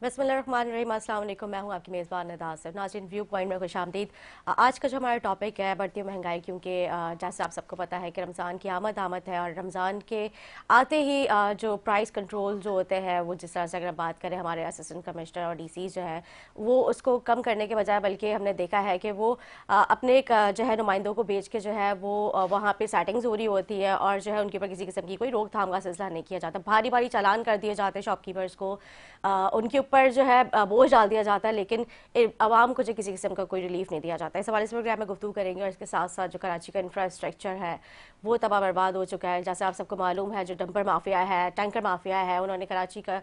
बिस्मिल्लाहिर्रहमानिर्रहीम, अस्सलाम वालेकुम। मैं हूं आपकी मेज़बान निदा आसिफ। नाज़रीन, व्यू पॉइंट में खुशामदीद। आज का जो हमारा टॉपिक है बढ़ती महंगाई, क्योंकि जैसे आप सबको पता है कि रमज़ान की आमद है और रमज़ान के आते ही जो प्राइस कंट्रोल जो होते हैं वो जिस तरह से अगर बात करें हमारे असिस्टेंट कमिश्नर और डीसी जो है वो उसको कम करने के बजाय बल्कि हमने देखा है कि वो अपने एक जो है नुमाइंदों को बेच के जो है वो वहाँ पर सेटिंग्स हो रही होती है और जो है उनके ऊपर किसी किस्म की कोई रोकथाम का सिलसिला नहीं किया जाता। भारी भारी चालान कर दिए जाते शॉपकीपर्स को, उनके ऊपर जो है बोझ डाल दिया जाता है, लेकिन आवाम को जो किसी किस्म का कोई रिलीफ नहीं दिया जाता है। इस हवाले से प्रोग्राम में गुफ्तगू करेंगे और इसके साथ साथ जो कराची का इंफ्रास्ट्रक्चर है वो तबाह बर्बाद हो चुका है। जैसे आप सबको मालूम है, जो डंपर माफिया है, टैंकर माफिया है, उन्होंने कराची का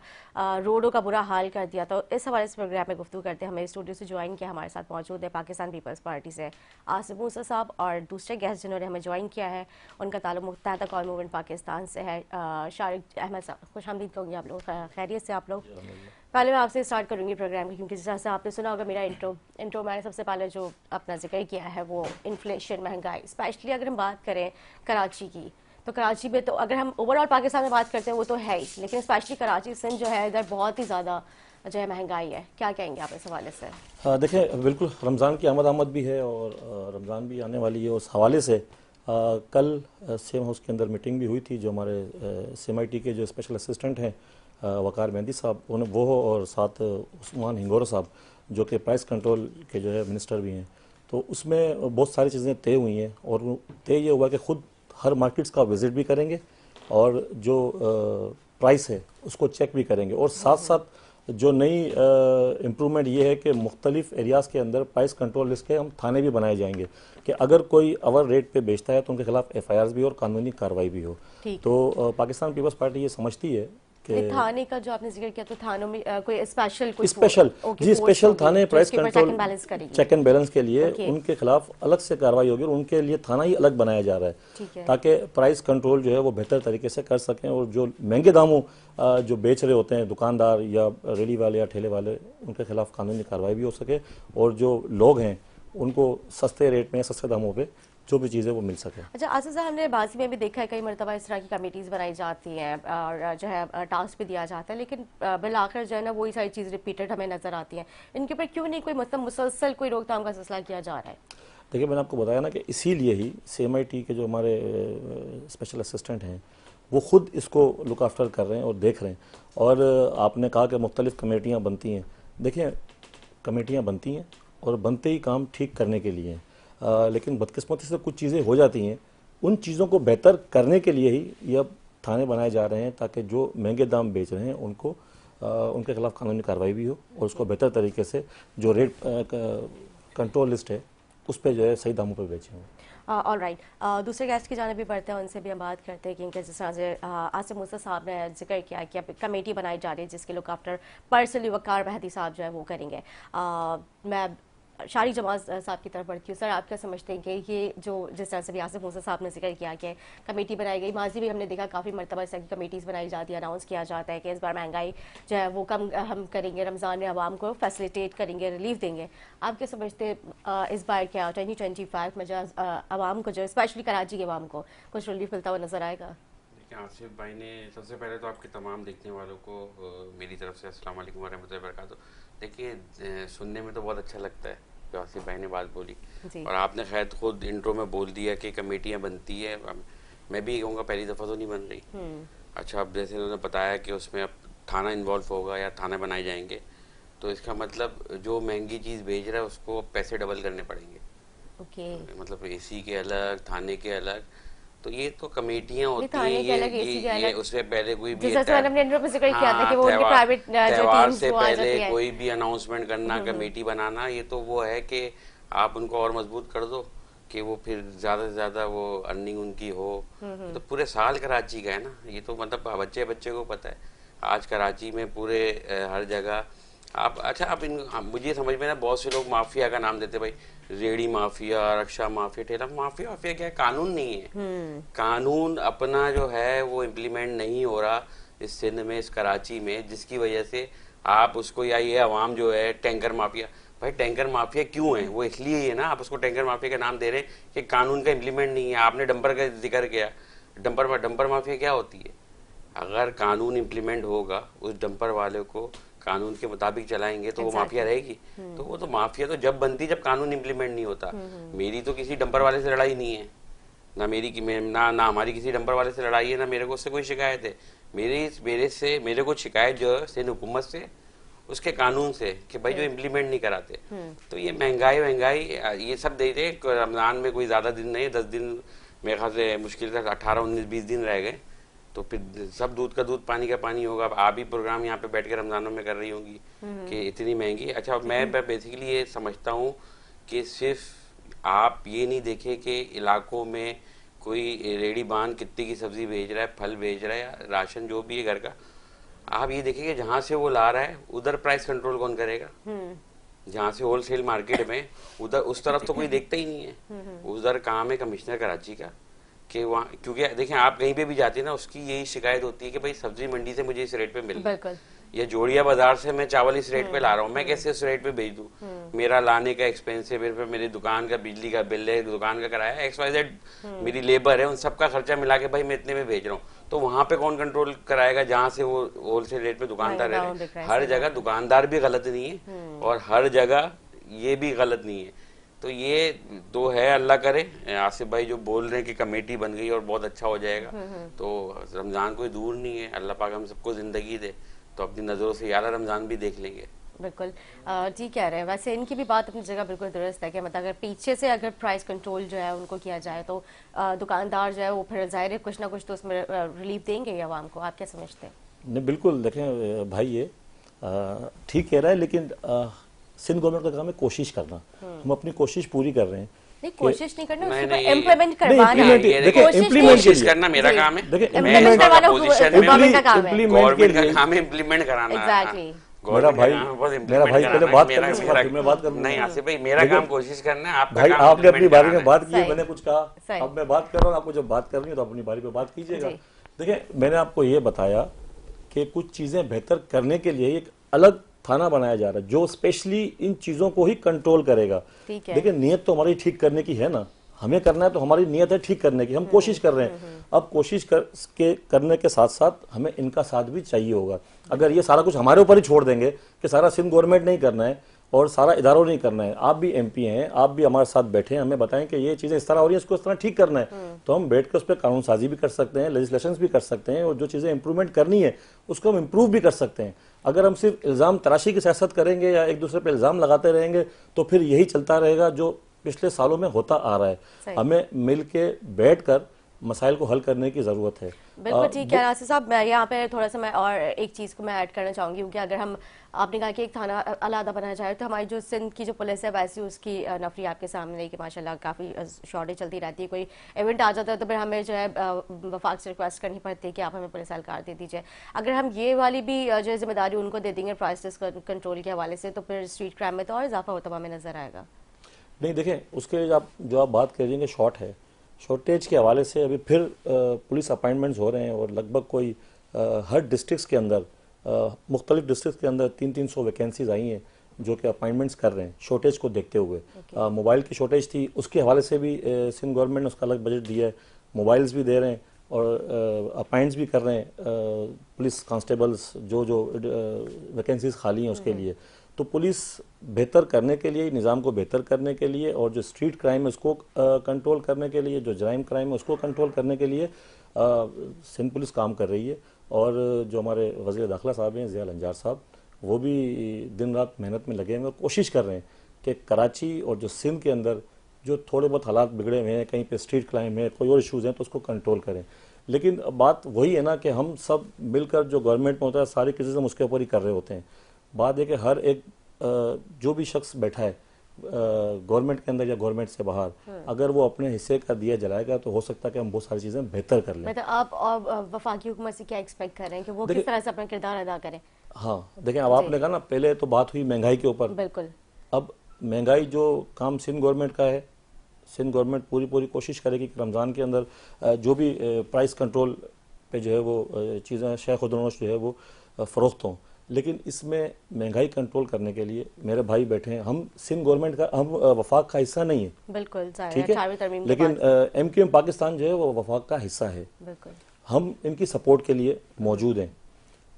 रोडों का बुरा हाल कर दिया। तो इस हवाले से प्रोग्राम में गुफ्तगू करते हैं। हमें स्टूडियो से ज्वाइन किया, हमारे साथ मौजूद है पाकिस्तान पीपल्स पार्टी से आसिफ मूसा साहब, और दूसरे गेस्ट जिन्होंने हमें ज्वाइन किया है उनका ताल्लुक मुत्तहदा कौम मूवमेंट पाकिस्तान से है, शारिक अहमद साहब। खुशामदीद कहूँगी आप लोग, खैरियत से आप लोग? पहले मैं आपसे स्टार्ट करूंगी प्रोग्राम की, क्योंकि जैसे आपने सुना होगा मेरा इंट्रो मैंने सबसे पहले जो अपना जिक्र किया है वो इन्फ्लेशन, महंगाई। स्पेशली अगर हम बात करें कराची की, तो कराची में तो अगर हम ओवरऑल पाकिस्तान में बात करते हैं वो तो है ही, लेकिन स्पेशली कराची सिंध जो है इधर बहुत ही ज़्यादा जो है महंगाई है। क्या कहेंगे आप इस हवाले से? देखिए, बिल्कुल रमज़ान की आमद भी है और रमज़ान भी आने वाली है। उस हवाले से कल सेम हाउस के अंदर मीटिंग भी हुई थी। जो हमारे CMIT के जो स्पेशल असिस्टेंट हैं वकार मेहंदी साहब, उन्हें वो और साथ उस्मान हिंगोरा साहब जो कि प्राइस कंट्रोल के जो है मिनिस्टर भी हैं, तो उसमें बहुत सारी चीज़ें तय हुई हैं। और तय ये हुआ कि ख़ुद हर मार्केट्स का विज़िट भी करेंगे और जो प्राइस है उसको चेक भी करेंगे। और साथ साथ जो नई इम्प्रूवमेंट ये है कि मुख्तलिफ एरियाज़ के अंदर प्राइस कंट्रोल लिस्ट के हम थाने भी बनाए जाएंगे कि अगर कोई ओवर रेट पे बेचता है तो उनके खिलाफ FIRs भी और कानूनी कार्रवाई भी हो। तो पाकिस्तान पीपल्स पार्टी ये समझती है कि थाने का जो आपने जिक्र किया, तो थानों में कोई स्पेशल स्पेशल थाने price control check and balance के लिए उनके खिलाफ अलग से कार्रवाई होगी और उनके लिए थाना ही अलग बनाया जा रहा है ताकि प्राइस कंट्रोल जो है वो बेहतर तरीके से कर सकें और जो महंगे दामों जो बेच रहे होते हैं दुकानदार या रेडी वाले या ठेले वाले, उनके खिलाफ कानूनी कार्रवाई भी हो सके और जो लोग हैं उनको सस्ते रेट में, सस्ते दामों पे जो भी चीज़ें वो मिल सके। अच्छा आसिफ साहब, हमने बाजी में भी देखा है कई मरतबा इस तरह की कमेटीज़ बनाई जाती हैं और जो है टास्क भी दिया जाता है, लेकिन बिल आखिर जो है ना वही सारी चीज़ रिपीटेड हमें नज़र आती हैं। इनके ऊपर क्यों नहीं कोई मतलब मुसलसल कोई रोकथाम का सिलसिला किया जा रहा है? देखिए, मैंने आपको बताया ना कि इसीलिए ही CMIT के जो हमारे स्पेशल असिस्टेंट हैं वो खुद इसको लुक आफ्टर कर रहे हैं और देख रहे हैं। और आपने कहा कि मुख्तलिफ कमेटियाँ बनती हैं। देखिए, कमेटियाँ बनती हैं और बनते ही काम ठीक करने के लिए हैं, लेकिन बदकिस्मती से कुछ चीज़ें हो जाती हैं। उन चीज़ों को बेहतर करने के लिए ही ये अब थाने बनाए जा रहे हैं ताकि जो महंगे दाम बेच रहे हैं उनको उनके खिलाफ कानूनी कार्रवाई भी हो और उसको बेहतर तरीके से जो रेट कंट्रोल लिस्ट है उस पर जो है सही दामों पर बेचें। ऑल राइट, दूसरे गेस्ट की जाने भी बढ़ते हैं, उनसे भी हम बात करते हैं, क्योंकि जिस तरह से आसिफ मूसा साहब ने जिक्र किया कि अब कमेटी बनाई जा रही है जिसके लुक आफ्टर पर्सनली वकार मेहदी साहब जो है वो करेंगे। मैं शारी जमात साहब की तरफ बढ़ती हूँ। सर, आप क्या समझते हैं कि ये जो जिस तरह से भी आसिफ मूसा साहब ने जिक्र किया कि कमेटी बनाई गई, माजी भी हमने देखा काफ़ी मरतबा इस तरह की कमेटीज़ बनाई जाती है, अनाउंस किया जाता है कि इस बार महंगाई जो है वो कम हम करेंगे, रमज़ान में आवाम को फैसिलिटेट करेंगे, रिलीफ देंगे। आप क्या समझते इस बार क्या 2025 में जो आवाम को जो स्पेशली कराची के आवाम को कुछ रिलीफ मिलता हुआ नज़र आएगा? आसिफ भाई ने सबसे पहले तो आपके तमाम देखने वालों को मेरी तरफ से अस्सलाम वालेकुम वरहमतुल्लाहि वबरकातुहू। देखिए, सुनने में तो बहुत अच्छा लगता है जो आसिफ भाई ने बात बोली, और आपने खैर खुद इंट्रो में बोल दिया कि कमेटियां बनती है। मैं भी कहूँगा पहली दफ़ा तो नहीं बन रही। अच्छा, अब जैसे उन्होंने बताया कि उसमें अब थाना इन्वॉल्व होगा या थाने बनाए जाएंगे, तो इसका मतलब जो महंगी चीज़ भेज रहा है उसको पैसे डबल करने पड़ेंगे। मतलब AC के अलग, थाने के अलग, तो ये तो कमेटियां होती हैं। ये उससे पहले कोई भी त्योहार से पहले कोई भी अनाउंसमेंट करना, कमेटी बनाना, ये तो वो है कि आप उनको और मजबूत कर दो कि वो फिर ज्यादा से ज्यादा वो अर्निंग उनकी हो। तो पूरे साल कराची का है ना, ये तो मतलब बच्चे बच्चे को पता है। आज कराची में पूरे हर जगह आप अच्छा आप मुझे समझ में ना, बहुत से लोग माफिया का नाम देते, भाई रेडी माफिया, रक्षा माफिया, ठेला माफिया। माफिया क्या है? कानून नहीं है। कानून अपना जो है वो इम्प्लीमेंट नहीं हो रहा इस सिंध में, इस कराची में, जिसकी वजह से आप उसको, या ये अवाम जो है टैंकर माफिया, भाई टैंकर माफिया क्यों है? वो इसलिए है ना, आप उसको टैंकर माफिया का नाम दे रहे हैं कि कानून का इम्प्लीमेंट नहीं है। आपने डंपर का जिक्र किया, डंपर माफिया क्या होती है? अगर कानून इम्प्लीमेंट होगा, उस डंपर वाले को कानून के मुताबिक चलाएंगे तो वो माफिया रहेगी। तो वो तो माफिया तो जब बनती जब कानून इम्प्लीमेंट नहीं होता। मेरी तो किसी डंपर वाले से लड़ाई नहीं है, ना मेरी ना हमारी किसी डंपर वाले से लड़ाई है, ना मेरे को उससे कोई शिकायत है। मेरे को शिकायत जो है सिंध हुकूमत से, उसके कानून से कि भाई जो इम्प्लीमेंट नहीं कराते। तो ये महंगाई ये सब दे दे। रमजान में कोई ज्यादा दिन नहीं, 10 दिन मेरे ख्याल से मुश्किल से 18, 19, 20 दिन रह गए, तो फिर सब दूध का दूध पानी का पानी होगा। अब आप भी प्रोग्राम यहाँ पे बैठ के रमजानों में कर रही होंगी कि इतनी महंगी। अच्छा, मैं बेसिकली ये समझता हूँ कि सिर्फ आप ये नहीं देखे कि इलाकों में कोई रेडी बांध कितने की सब्जी भेज रहा है, फल भेज रहा है, या राशन जो भी है घर का, आप ये देखिए कि जहाँ से वो ला रहा है उधर प्राइस कंट्रोल कौन करेगा। जहाँ से होलसेल मार्केट में, उधर उस तरफ तो कोई देखता ही नहीं है। उधर काम है कमिश्नर कराची का कि वहाँ, क्योंकि देखें आप कहीं पे भी जाते हैं ना, उसकी यही शिकायत होती है कि भाई सब्जी मंडी से मुझे इस रेट पे मिल रहा है, या जोड़िया बाजार से मैं चावल इस रेट पे ला रहा हूँ, मैं कैसे उस रेट पे भेज दूँ। मेरा लाने का एक्सपेंस है, फिर मेरी दुकान का बिजली का बिल है, दुकान का किराया, XYZ मेरी लेबर है, उन सबका खर्चा मिला के भाई मैं इतने में भेज रहा हूँ। तो वहां पे कौन कंट्रोल कराएगा जहाँ से वो होलसेल रेट पे दुकानदार रहे। हर जगह दुकानदार भी गलत नहीं है और हर जगह ये भी गलत नहीं है। तो ये दो है, अल्लाह करे। आसिफ भाई जो बोल रहे हैं कि कमेटी बन गई और बहुत अच्छा हो जाएगा, तो रमजान कोई दूर नहीं है। अल्लाह पाक हम सबको जिंदगी दे तो अपनी नजरों से 11 रमजान भी देख लेंगे। बिल्कुल ठीक कह रहे हैं। वैसे इनकी भी बात अपनी जगह बिल्कुल दुरुस्त है कि मतलब अगर पीछे से अगर प्राइस कंट्रोल जो है उनको किया जाए तो दुकानदार जो है वो फिर जाहिर है कुछ ना कुछ तो उसमें रिलीफ देंगे आवाम को। आप क्या समझते हैं? नहीं, बिल्कुल देखें भाई, ये ठीक कह रहा है, लेकिन सिंध गवर्नमेंट का काम है कोशिश करना। हम अपनी कोशिश पूरी कर रहे हैं। नहीं, कोशिश नहीं करना, उसके नहीं, ऊपर इम्प्लीमेंट करवाना। कोशिश करना मेरा काम है, इम्प्लीमेंट करवाना गवर्नमेंट का काम है, गवर्नमेंट का काम है इम्प्लीमेंट कराना। एग्जैक्टली। मेरा भाई पहले बात करना, मैं बात करूंगा। नहीं आसिफ भाई, मेरा काम कोशिश करना है, आपका भाई काम आपने अपनी बारी में बात की, सही। मैंने कुछ कहा, अब मैं बात कर रहा हूँ। आपको जब बात करनी है तो अपनी बारी पे बात कीजिएगा। देखिए, मैंने आपको ये बताया कि कुछ चीजें बेहतर करने के लिए एक अलग थाना बनाया जा रहा है जो स्पेशली इन चीजों को ही कंट्रोल करेगा। देखिए, नियत तो हमारी ठीक करने की है ना, हमें करना है तो हमारी नियत है ठीक करने की, हम कोशिश कर रहे हैं। अब कोशिश करने के साथ साथ हमें इनका साथ भी चाहिए होगा। अगर ये सारा कुछ हमारे ऊपर ही छोड़ देंगे कि सारा सिंध गवर्नमेंट नहीं करना है और सारा इदारों नहीं करना है, आप भी MP हैं, आप भी हमारे साथ बैठे हैं, हमें बताएं कि ये चीजें इस तरह हो रही है, इसको इस तरह ठीक करना है, तो हम बैठ कर उस पर कानून साजी भी कर सकते हैं, लेजिस्लेशन भी कर सकते हैं, और जो चीजें इंप्रूवमेंट करनी है उसको हम इम्प्रूव भी कर सकते हैं। अगर हम सिर्फ इल्जाम तराशी की सियासत करेंगे या एक दूसरे पर इल्जाम लगाते रहेंगे तो फिर यही चलता रहेगा जो पिछले सालों में होता आ रहा है। हमें मिल के बैठ कर मसाइल को हल करने की जरूरत है। बिल्कुल ठीक है नासिर साहब। मैं यहाँ पे थोड़ा सा मैं और एक चीज़ को मैं ऐड करना चाहूँगी, क्योंकि अगर हम, आपने कहा कि एक थाना अलहदा बनाया जाए, तो हमारी जो सिंध की जो पुलिस है वैसी उसकी नफरी आपके सामने कि माशाल्लाह काफ़ी शॉर्टेज चलती रहती है। कोई इवेंट आ जाता है तो फिर हमें जो है वफाक से रिक्वेस्ट करनी पड़ती है कि आप हमें पुलिस एहलकार दे दीजिए। अगर हम ये वाली भी जो है जिम्मेदारी उनको दे देंगे प्राइस कंट्रोल के हवाले से, तो फिर स्ट्रीट क्राइम में तो और इजाफा होता हुआ हमें नजर आएगा। नहीं, देखें, उसके जो आप बात करेंगे शॉर्टेज के हवाले से अभी फिर पुलिस अपॉइंटमेंट्स हो रहे हैं और लगभग कोई हर डिस्ट्रिक्ट्स के अंदर, मुख्तलिफ डिस्ट्रिक्ट्स के अंदर 300-300 वैकेंसीज आई हैं जो कि अपॉइंटमेंट्स कर रहे हैं शॉर्टेज को देखते हुए। मोबाइल की शॉर्टेज थी, उसके हवाले से भी सिंध गवर्नमेंट ने उसका अलग बजट दिया है, मोबाइल्स भी दे रहे हैं और अपॉइंट्स भी कर रहे हैं पुलिस कांस्टेबल्स जो वैकेंसीज खाली हैं उसके लिए। तो पुलिस बेहतर करने के लिए, निज़ाम को बेहतर करने के लिए, और जो स्ट्रीट क्राइम है उसको कंट्रोल करने के लिए, जो जराइम क्राइम है उसको कंट्रोल करने के लिए सिंध पुलिस काम कर रही है। और जो हमारे वज़ीर दाखिला साहब हैं, ज़िया अंजार साहब, वो भी दिन रात मेहनत में लगे हुए हैं और कोशिश कर रहे हैं कि कराची और जो सिंध के अंदर जो थोड़े बहुत हालात बिगड़े हुए हैं, कहीं पे स्ट्रीट क्राइम है, कोई और इशूज़ हैं, तो उसको कंट्रोल करें। लेकिन बात वही है ना कि हम सब मिलकर, जो गवर्नमेंट में होता है सारी क्रिटिसिज्म उसके ऊपर ही कर रहे होते हैं। बात है कि हर एक जो भी शख्स बैठा है गवर्नमेंट के अंदर या गवर्नमेंट से बाहर, अगर वो अपने हिस्से का दिया जलाएगा तो हो सकता है कि हम बहुत सारी चीजें बेहतर कर लें। मतलब आप और वफाकी हुकूमत से क्या एक्सपेक्ट कर रहे हैं कि वो किस तरह से अपना किरदार अदा करें? हाँ, देखें, अब आपने कहा ना, पहले तो बात हुई महंगाई के ऊपर। बिल्कुल। अब महंगाई जो काम सिंध गवर्नमेंट का है, सिंध गवर्नमेंट पूरी कोशिश करेगी कि रमज़ान के अंदर जो भी प्राइस कंट्रोल पे जो है वो चीज़ें शेख खुदनोश जो है वो फ़रोख्त हों। लेकिन इसमें महंगाई कंट्रोल करने के लिए मेरे भाई बैठे हैं, हम सिंध गवर्नमेंट का, हम वफाक का हिस्सा नहीं है, बिल्कुल, ठीक है, लेकिन MQM पाकिस्तान जो है वो वफाक का हिस्सा है। बिल्कुल। हम इनकी सपोर्ट के लिए मौजूद हैं।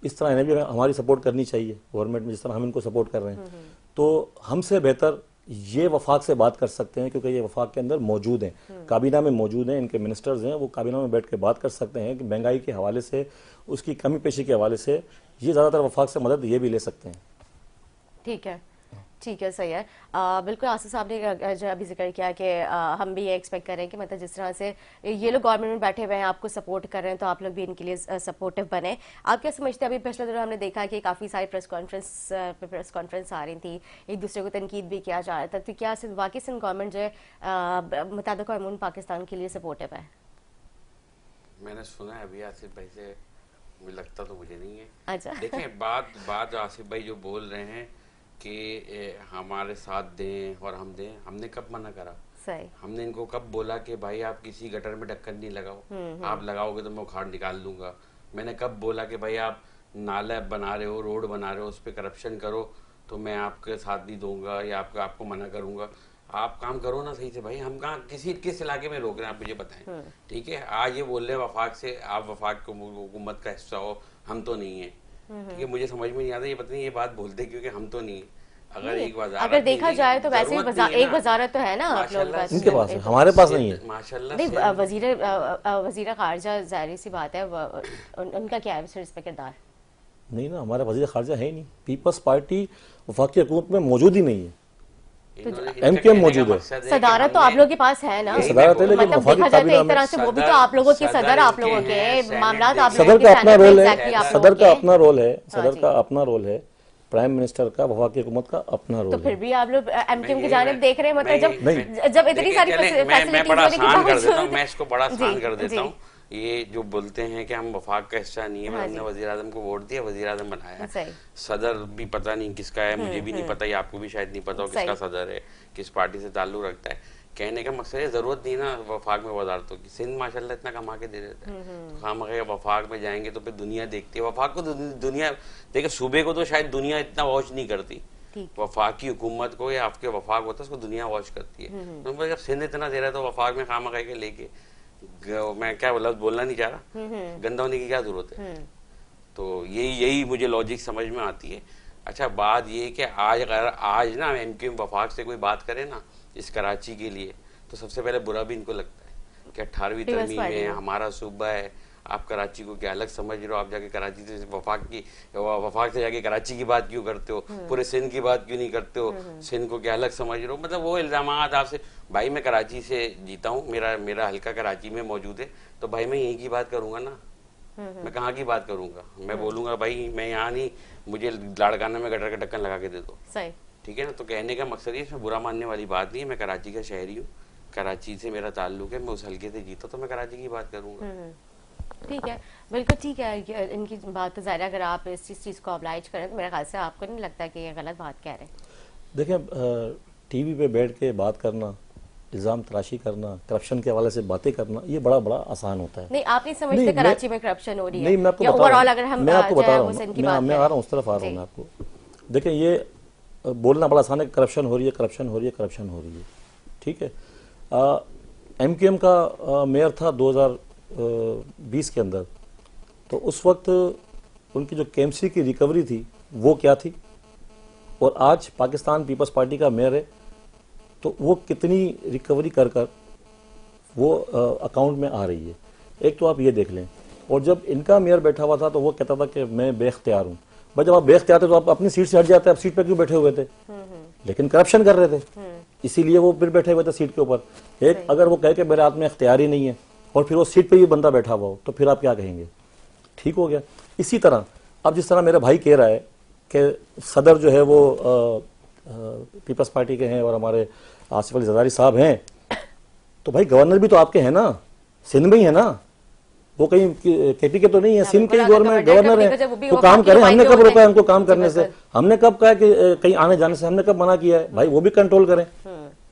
इस तरह इन्हें भी हमारी सपोर्ट करनी चाहिए गवर्नमेंट में, जिस तरह हम इनको सपोर्ट कर रहे हैं। तो हमसे बेहतर ये वफाक से बात कर सकते हैं, क्योंकि ये वफाक के अंदर मौजूद हैं, काबीना में मौजूद हैं, इनके मिनिस्टर्स हैं, वो काबीना में बैठ के बात कर सकते हैं कि महंगाई के हवाले से, उसकी कमी पेशी के हवाले से ये ज़्यादातर वफाक से मदद ये भी ले सकते हैं। ठीक है, ठीक है, सही है। बिल्कुल आसिफ साहब ने जो अभी जिक्र किया कि हम भी ये एक्सपेक्ट करें कि मतलब जिस तरह से ये लोग गवर्नमेंट में बैठे हुए हैं, आपको सपोर्ट कर रहे हैं, तो आप लोग भी इनके लिए सपोर्टिव बने। आप क्या समझते हैं, अभी पिछले दिनों हमने देखा कि काफ़ी सारी प्रेस कॉन्फ्रेंस आ रही थी, एक दूसरे को तनकीद भी किया जा रहा था, तो क्या वाकई सिंध गवर्नमेंट जो है मुताबिक कानून पाकिस्तान के लिए सपोर्टिव है? मैंने सुना है अभी आसिफ भाई से, मुझे लगता तो मुझे नहीं है। अच्छा, देखें बात आसिफ भाई जो बोल रहे हैं कि हमारे साथ दें और हम दें, हमने कब मना करा? सही। हमने इनको कब बोला कि भाई आप किसी गटर में ढक्कन नहीं लगाओ, आप लगाओगे तो मैं उखाड़ निकाल दूंगा? मैंने कब बोला कि भाई आप नाला बना रहे हो, रोड बना रहे हो, उस पर करप्शन करो तो मैं आपके साथ नहीं दूंगा या आपको मना करूंगा? आप काम करो ना सही से भाई। हम कहाँ किस इलाके में रोक रहे हैं, आप मुझे बताएं। ठीक है, आज ये बोल रहे हैं वफाक से, आप वफाक हुकूमत का हिस्सा हो, हम तो नहीं है। ठीक है, मुझे समझ में नहीं आता ये पता नहीं ये बात बोलते क्योंकि हम तो नहीं है। अगर देखा जाए तो वैसे एक वजारत तो है ना आप लोगों का, इनके पास है, हमारे पास नहीं है माशाल्लाह। नहीं, वजीर खारजा जाहिर सी बात है, उनका क्या है इस पे किरदार? नहीं ना, हमारा वजीर खारजा है ही नहीं। पीपल्स पार्टी वफाकी हुकूमत में मौजूद ही नहीं है, एमकेएम मौजूद है। सदारत तो आप लोगों के पास है ना, सदारत है, लेकिन मतलब वफाकी देखा जाए तो काबीना एक तरह से वो भी तो आप लोगों की सदर, आप लोगों के मामलात, आप सदर का अपना रोल है, सदर का अपना रोल है, सदर का अपना रोल है, प्राइम मिनिस्टर का, वफाकी हुकूमत का अपना रोल तो है। फिर भी आप लोग एमकेएम की जानिब देख रहे हैं, मतलब जब इतनी सारी मैं बड़ा आसान कर देता हूँ, मैं इसको बड़ा आसान कर देता हूँ। ये जो बोलते हैं कि हम वफाक का हिस्सा नहीं है, हमने वजीर आजम को वोट दिया, वजीर आजम बनाया, सदर भी पता नहीं किसका है, मुझे भी नहीं पता, ये आपको भी शायद नहीं पता हो किसका सदर है, किस पार्टी से ताल्लुक रखता है। कहने का मकसद है जरूरत नहीं ना वफाक में वजारतों की। सिंध माशाल्लाह इतना कमा के दे देता है, तो खामखा वफाक में जाएंगे तो फिर दुनिया देखती है। वफाक को दुनिया देखिए, सूबे को तो शायद दुनिया इतना वॉच नहीं करती, वफाकी हुकूमत को या आपके वफाक होता है उसको दुनिया वॉच करती है। तो जब सिंध इतना दे रहा है तो वफाक में खामखा के लेके, मैं क्या बोलना नहीं चाह रहा, गंदा होने की क्या जरूरत है? तो यही मुझे लॉजिक समझ में आती है। अच्छा, बात ये कि आज ना एमकेएम वफाक से कोई बात करे ना इस कराची के लिए, तो सबसे पहले बुरा भी इनको लगता है कि 18वीं तरमीम में हमारा सूबा है, आप कराची को क्या अलग समझ रहे हो? आप जाके कराची से वफाक से जाके कराची की बात क्यों करते हो? पूरे सिंध की बात क्यों नहीं करते हो? सिंध को क्या अलग समझ रहे हो? मतलब वो इल्जामात आपसे। भाई मैं कराची से जीता हूँ, मेरा हल्का कराची में मौजूद है, तो भाई मैं यहीं की बात करूंगा ना, मैं कहाँ की बात करूंगा? मैं बोलूंगा भाई मैं यहाँ नहीं, मुझे लाड़काना में गटर का ढक्कन लगा के दे दो। ठीक है ना? तो कहने का मकसद ये, इसमें बुरा मानने वाली बात नहीं है। मैं कराची का शहरी हूँ, कराची से मेरा ताल्लुक है, मैं उस हल्के से जीता तो मैं कराची की बात करूंगा। ठीक है, बिल्कुल ठीक है, इनकी बात तो ज़ाहिर है, अगर आप इस चीज़ को ऑब्लाइज करें तो मेरे ख्याल से आपको नहीं लगता कि ये गलत बात कह रहे हैं? देखिए, टीवी पे बैठ के बात करना, इल्ज़ाम तराशी करना, करप्शन के हवाले से बातें करना, ये बड़ा आसान होता है। नहीं, आप नहीं समझते कराची में करप्शन हो रही है? नहीं, मैं आपको बता रहा हूँ, मैं आ रहा हूँ उस तरफ आ रहा हूँ मैं आपको। देखिए, ये बोलना बड़ा आसान है, करप्शन हो रही है, करप्शन हो रही है, करप्शन हो रही है। ठीक है, एमकेएम का मेयर था 2020 के अंदर, तो उस वक्त उनकी जो केएमसी की रिकवरी थी वो क्या थी, और आज पाकिस्तान पीपल्स पार्टी का मेयर है, तो वो कितनी रिकवरी कर वो अकाउंट में आ रही है। एक तो आप ये देख लें। और जब इनका मेयर बैठा हुआ था तो वो कहता था कि मैं बेख्तियार हूँ। भाई, जब आप बेख्तियार थे तो आप अपनी सीट से हट जाते, आप सीट पे क्यों बैठे हुए थे? लेकिन करप्शन कर रहे थे, इसीलिए वो फिर बैठे हुए थे सीट के ऊपर। एक अगर वो कहे कि मेरे हाथ में इख्तियार ही नहीं है और फिर वो सीट पे ही बंदा बैठा हुआ हो, तो फिर आप क्या कहेंगे? ठीक हो गया। इसी तरह अब जिस तरह मेरा भाई कह रहा है कि सदर जो है वो पीपल्स पार्टी के हैं और हमारे आसिफ अली जरदारी साहब हैं, तो भाई गवर्नर भी तो आपके हैं ना, सिंध में ही है ना, वो कहीं केपी के तो नहीं है, सिंध के गवर्नर है, वो काम करें। हमने कब रोका है उनको काम करने से? हमने कब कहा कि कहीं आने जाने से हमने कब मना किया है? भाई वो भी कंट्रोल करें,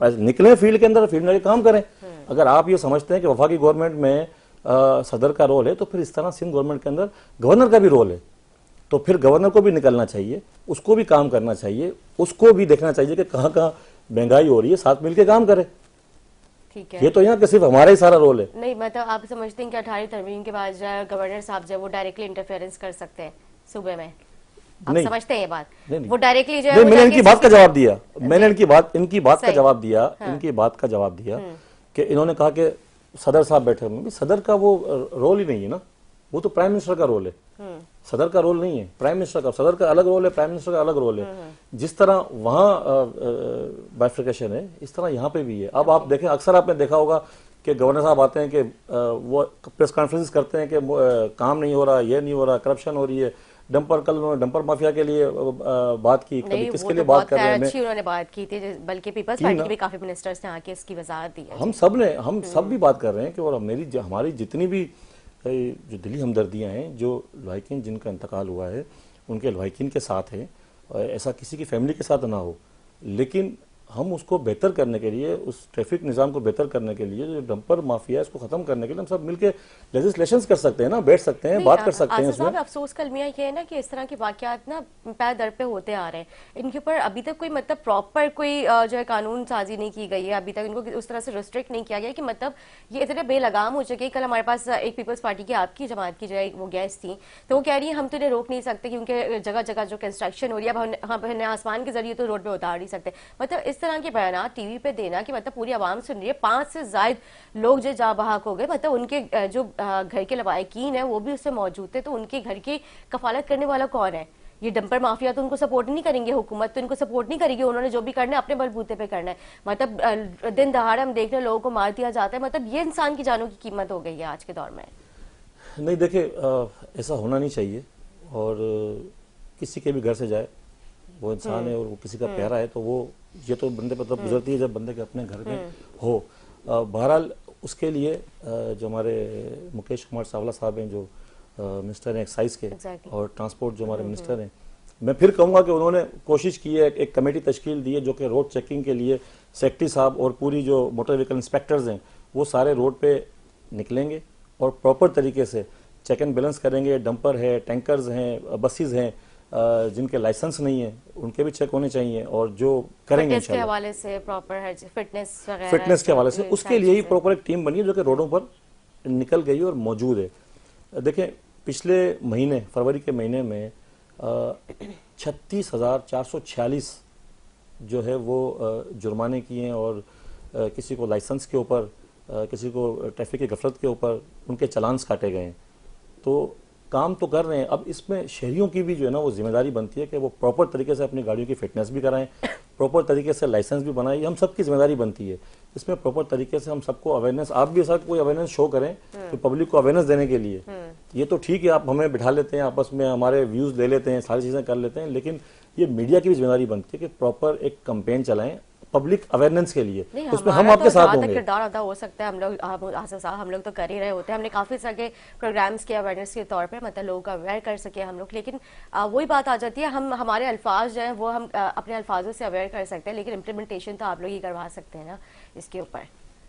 निकले फील्ड के अंदर, फील्ड में काम करें। अगर आप ये समझते हैं कि वफाकी गवर्नमेंट में सदर का रोल है, तो फिर इस तरह सिंध गवर्नमेंट के अंदर गवर्नर का भी रोल है। तो फिर गवर्नर को भी निकलना चाहिए, उसको भी काम करना चाहिए, उसको भी देखना चाहिए कि कहाँ कहाँ महंगाई हो रही है, साथ मिलकर काम करे। ठीक है, ये तो यहाँ सिर्फ हमारा ही सारा रोल है। नहीं, मतलब आप समझते हैं कि 18वीं तरमीम के बाद जो गवर्नर साहब जो वो डायरेक्टली इंटरफेरेंस कर सकते हैं? सूबे में? आप नहीं समझते हैं ये बात? नहीं, वो डायरेक्टली जो है नहीं, वो मैंने जाके इनकी बात का जवाब दिया, मैंने इनकी बात सही। का जवाब दिया, इनकी बात का जवाब दिया कि इन्होंने कहा कि सदर साहब बैठे हुए। सदर का वो रोल ही नहीं है ना, वो तो प्राइम मिनिस्टर का रोल है, सदर का रोल नहीं है प्राइम मिनिस्टर का। सदर का अलग रोल है, प्राइम मिनिस्टर का अलग रोल है। जिस तरह वहां बाइफिकेशन है, इस तरह यहाँ पे भी है। अब आप देखें, अक्सर आपने देखा होगा कि गवर्नर साहब आते हैं कि वो प्रेस कॉन्फ्रेंस करते हैं कि काम नहीं हो रहा, ये नहीं हो रहा, करप्शन हो रही है। डंपर, कल उन्होंने डंपर माफिया के लिए बात की, कभी किसके लिए बात कर रहे हैं, अच्छी उन्होंने बात की थी, बल्कि पीपल्स पार्टी के भी काफी मिनिस्टर्स ने आके इसकी वजाहत दी है। हम सब भी बात कर रहे हैं कि और हमारी जितनी भी जो दिली हमदर्दियां हैं, जो लॉयकिन जिनका इंतकाल हुआ है उनके लॉयकिन के साथ है, ऐसा किसी की फैमिली के साथ ना हो, लेकिन हम उसको बेहतर करने के लिए, उस ट्रैफिक निज़ाम को बेहतर करने के लिए, जो डंपर माफिया है इसको खत्म करने के लिए हम सब मिलकर लेजिस्लेशंस कर सकते हैं ना, बैठ सकते हैं, बात कर सकते हैं इसमें। अफसोस कलमिया ये है ना कि इस तरह के वाकयात ना पैर दर पे होते आ रहे हैं। इनके ऊपर अभी तक कोई मतलब प्रॉपर कोई जो है कानून साजी नहीं की गई है, अभी तक इनको उस तरह से रिस्ट्रिक्ट नहीं किया गया कि मतलब ये इतने बेलगाम हो चुके। कल हमारे पास एक पीपल्स पार्टी की आपकी जमात की जो है वो गेस्ट थी, तो वो कह रही है हम तो इन्हें रोक नहीं सकते क्योंकि जगह जगह जो कंस्ट्रक्शन हो रही है, अब हम आसमान के जरिए तो रोड पे उतार नहीं सकते। मतलब इस तरह के बयान टीवी पे देना कि मतलब पूरी आवाम सुन रही है, 5 से ज्यादा लोग जो जहाँ बहाक हो गए, मतलब उनके जो घर के लवायकीन है वो भी उससे मौजूद थे, तो उनके घर की कफालत करने वाला कौन है? ये डंपर माफिया तो उनको सपोर्ट नहीं करेंगे, हुकूमत तो इनको सपोर्ट नहीं करेगी, उन्होंने जो भी करना है अपने बलबूते पे करना है। मतलब दिन दहाड़े हम देख रहे लोगों को मार दिया जाता है, मतलब ये इंसान की जानों की कीमत हो गई है आज के दौर में। नहीं देखिए, ऐसा होना नहीं चाहिए, और किसी के भी घर से जाए, वो इंसान है और वो किसी का प्यारा है, तो वो ये तो बंदे पर तब गुजरती है जब बंदे के अपने घर में हो। बहरहाल उसके लिए जो हमारे मुकेश कुमार चावला साहब हैं, जो मिनिस्टर हैं एक्साइज के और ट्रांसपोर्ट जो हमारे मिनिस्टर हैं, मैं फिर कहूँगा कि उन्होंने कोशिश की है, एक कमेटी तश्कील दी है जो कि रोड चेकिंग के लिए सेक्रेटरी साहब और पूरी जो मोटर व्हीकल इंस्पेक्टर्स हैं वो सारे रोड पे निकलेंगे और प्रॉपर तरीके से चेक एंड बैलेंस करेंगे। डंपर है, टैंकर्स हैं, बसेस हैं, जिनके लाइसेंस नहीं है उनके भी चेक होने चाहिए, और जो करेंगे फिटनेस के हवाले से प्रॉपर फिटनेस के हवाले से उसके लिए ही प्रॉपर एक टीम बनी है जो कि रोडों पर निकल गई और मौजूद है। देखिए, पिछले महीने फरवरी के महीने में 36,446 जो है वो जुर्माने किए हैं, और किसी को लाइसेंस के ऊपर, किसी को ट्रैफिक की गफलत के ऊपर उनके चलान्स काटे गए हैं। तो काम तो कर रहे हैं। अब इसमें शहरियों की भी जो है ना वो जिम्मेदारी बनती है कि वो प्रॉपर तरीके से अपनी गाड़ियों की फिटनेस भी कराएं, प्रॉपर तरीके से लाइसेंस भी बनाएं। हम सबकी जिम्मेदारी बनती है इसमें प्रॉपर तरीके से हम सबको अवेयरनेस, आप भी ऐसा कोई अवेयरनेस शो करें तो पब्लिक को अवेयरनेस देने के लिए। ये तो ठीक है, आप हमें बिठा लेते हैं, आपस में हमारे व्यूज ले लेते हैं, सारी चीजें कर लेते हैं, लेकिन ये मीडिया की भी जिम्मेदारी बनती है कि प्रॉपर एक कैंपेन चलाएं पब्लिक अवेयरनेस के लिए। उसमें हम आपके साथ होंगे। किरदार अदा हो सकता है, हम लोग तो कर ही रहे होते हैं। हमने काफी सारे प्रोग्राम्स किए अवेयरनेस के तौर पे, मतलब लोगों को अवेयर कर सके हम लोग, लेकिन वही बात आ जाती है, हम हमारे अल्फाज जो है वो हम अपने अल्फाजों से अवेयर कर सकते हैं, लेकिन इम्प्लीमेंटेशन तो आप लोग ही करवा सकते हैं ना इसके ऊपर।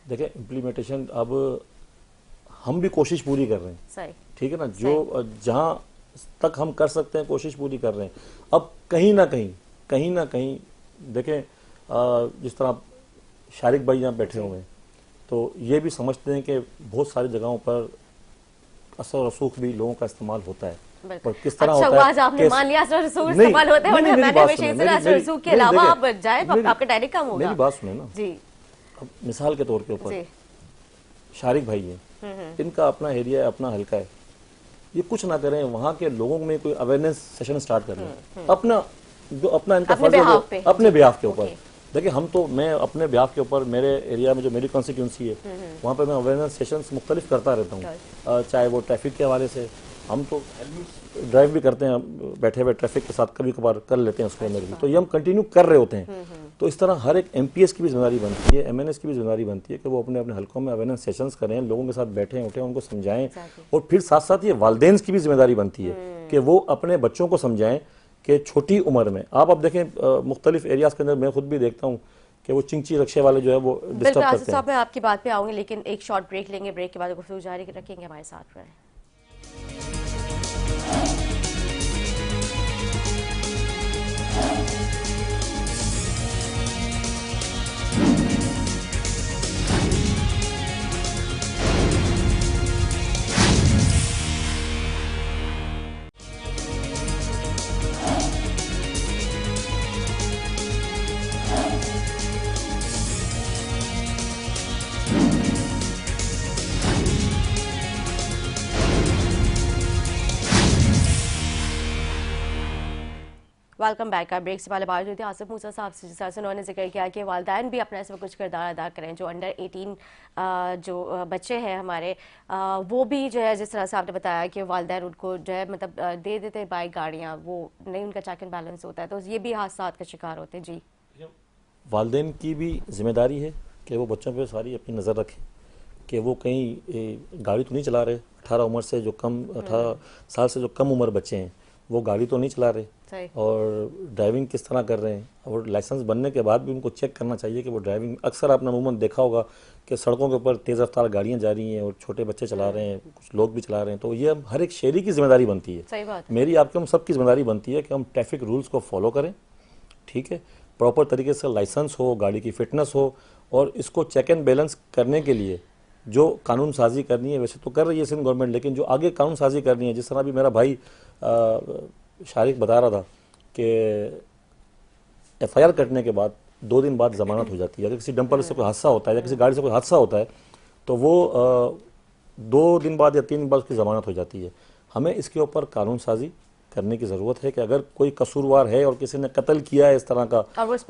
देखिए, इम्प्लीमेंटेशन अब हम भी कोशिश पूरी कर रहे हैं, सही ठीक है ना, जो जहां तक हम कर सकते हैं कोशिश पूरी कर रहे हैं। अब कहीं ना कहीं देखें, जिस तरह शारिक भाई यहाँ बैठे हुए हैं, तो ये भी समझते हैं कि बहुत सारी जगहों पर असर रसूख भी लोगों का इस्तेमाल होता है, और किस तरह होता है। आपने मान लिया असर रसूख इस्तेमाल होता है, मैंने हमेशा से असर रसूख के अलावा आप जाए तो आपका डायरेक्ट काम होगा। मेरी बात सुने ना जी। अब मिसाल के तौर के ऊपर शारिक भाई है, इनका अपना एरिया है, अपना हल्का है, ये कुछ ना करें, वहां के लोगों में कोई अवेयरनेस सेशन स्टार्ट कर लें अपना, जो अपना इनका फर्ज है अपने बिहाफ के ऊपर। देखिए, मैं अपने बिहाफ के ऊपर, मेरे एरिया में जो मेरी कॉन्स्टिट्यूंसी है वहाँ पे मैं अवेयरनेस सेशंस मुख्तलिफ करता रहता हूँ, चाहे वो ट्रैफिक के हवाले से, हम तो ड्राइव भी करते हैं, बैठे हुए ट्रैफिक के साथ कभी कभार कर लेते हैं उसके अंदर भी, तो ये हम कंटिन्यू कर रहे होते हैं। तो इस तरह हर एक MPS की भी जिम्मेदारी बनती है, MNS की भी जिम्मेदारी बनती है कि वो अपने अपने हलकों में अवेयरनेस सेशंस करें, लोगों के साथ बैठें उठें, उनको समझाएं, और फिर साथ साथ ये वालिदैन की भी जिम्मेदारी बनती है कि वो अपने बच्चों को समझाएं कि छोटी उम्र में, आप अब देखें मुख्तलिफ एरियाज के अंदर मैं खुद भी देखता हूँ कि वो चिंची रक्शे वाले जो है वो डिस्टर्ब करते हैं। मैं आपकी बात पे आऊंगी, लेकिन एक शॉर्ट ब्रेक लेंगे, ब्रेक के बाद गुफ्तगू जारी रखेंगे, हमारे साथ रहें। Welcome back. ब्रेक से पहले बात हुई थी आसिफ मूसा साहब से, जिस तरह से उन्होंने जिक्र किया कि वालिदैन भी अपना इसमें कुछ किरदार अदा करें, जो अंडर 18 जो बच्चे हैं हमारे, वो भी जो है जिस तरह से आपने बताया कि वालिदैन उनको जो है मतलब दे देते बाइक गाड़ियाँ, वो नहीं उनका चेक एंड बैलेंस होता है, तो ये भी हादसा का शिकार होते हैं। जी, वालिदैन की भी जिम्मेदारी है कि वो बच्चों पर सारी अपनी नज़र रखें कि वो कहीं गाड़ी तो नहीं चला रहे। 18 उम्र से जो कम 18 साल से जो कम उम्र बच्चे हैं वो गाड़ी तो नहीं चला रहे, और ड्राइविंग किस तरह कर रहे हैं। और लाइसेंस बनने के बाद भी उनको चेक करना चाहिए कि वो ड्राइविंग, अक्सर आपने अमूमन देखा होगा कि सड़कों के ऊपर तेज़ रफ्तार गाड़ियाँ जा रही हैं और छोटे बच्चे चला रहे हैं, कुछ लोग भी चला रहे हैं। तो ये हर एक शहरी की जिम्मेदारी बनती है। सही बात। मेरी आपकी हम सबकी जिम्मेदारी बनती है कि हम ट्रैफिक रूल्स को फॉलो करें, ठीक है, प्रॉपर तरीके से लाइसेंस हो, गाड़ी की फिटनेस हो, और इसको चेक एंड बैलेंस करने के लिए जो कानून साजी करनी है वैसे तो कर रही है सिंध गवर्नमेंट, लेकिन जो आगे कानून साजी करनी है, जिस तरह भी मेरा भाई शारिक बता रहा था कि एफआईआर कटने के बाद 2 दिन बाद जमानत हो जाती है। अगर किसी डंपर से कोई हादसा होता है या किसी गाड़ी से कोई हादसा होता है तो वो 2 दिन बाद या 3 दिन बाद उसकी जमानत हो जाती है। हमें इसके ऊपर कानून साजी करने की ज़रूरत है कि अगर कोई कसूरवार है और किसी ने कत्ल किया है इस तरह का,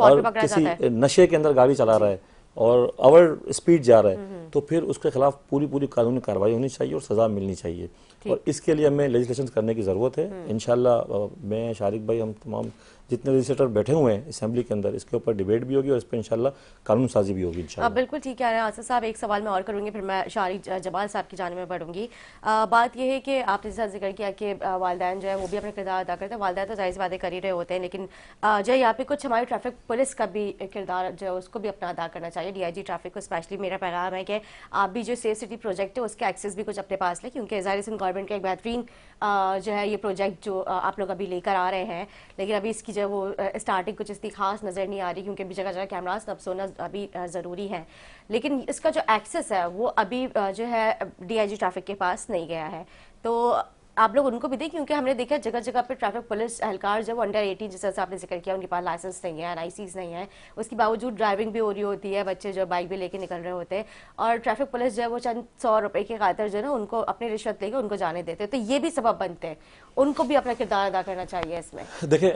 और किसी नशे के अंदर गाड़ी चला रहा है और ओवर स्पीड जा रहा है, तो फिर उसके खिलाफ पूरी कानूनी कार्रवाई होनी चाहिए और सज़ा मिलनी चाहिए। और इसके लिए हमें लेजिस्लेशन करने की ज़रूरत है। इंशाल्लाह मैं, शारिक भाई, हम तमाम जितने लेजिस्लेटर बैठे हुए हैं असेंबली के अंदर, इसके ऊपर डिबेट भी होगी और इस पर इंशाल्लाह कानून साजी भी होगी इंशाल्लाह। बिल्कुल ठीक है आसिफ साहब, एक सवाल मैं और करूंगी, फिर मैं शारिक जमाल साहब की जानिब में बढ़ूंगी। बात यह है कि आपने जैसा जिक्र किया कि वालिदैन जो है वो भी अपने किरदार अदा करते हैं। वालिदैन तो जाहिर सी बातें कर ही रहे होते हैं, लेकिन जो यहाँ पे कुछ हमारी ट्रैफिक पुलिस का भी किरदार जो है उसको भी अपना अदा करना चाहिए। DIG ट्रैफिक को स्पेशली मेरा पैगाम है कि आप भी जो सेफ सिटी प्रोजेक्ट है उसके एक्सेस भी कुछ अपने पास लें, क्योंकि ज़ाहिर सिंध गवर्नमेंट का एक बेहतरीन जो है ये प्रोजेक्ट जो आप लोग अभी लेकर आ रहे हैं, लेकिन अभी इसकी जो वो स्टार्टिंग कुछ इतनी खास नज़र नहीं आ रही, क्योंकि अभी जगह जगह कैमरास नब्स होना अभी ज़रूरी है, लेकिन इसका जो एक्सेस है वो अभी जो है DIG ट्रैफिक के पास नहीं गया है। तो आप लोग उनको भी दें, क्योंकि हमने देखा जगह जगह पर ट्रैफिक पुलिस एहलकार जब अंडर 18, जैसे आपने जिक्र किया, उनके पास लाइसेंस नहीं है, NICs नहीं है, उसके बावजूद ड्राइविंग भी हो रही होती है, बच्चे जो बाइक भी लेके निकल रहे होते हैं, और ट्रैफिक पुलिस जो है वो चंद 100 रुपए की खातिर जो है ना उनको अपनी रिश्वत लेके उनको जाने देते हैं। तो ये भी सबब बनते हैं, उनको भी अपना किरदार अदा करना चाहिए इसमें। देखिए,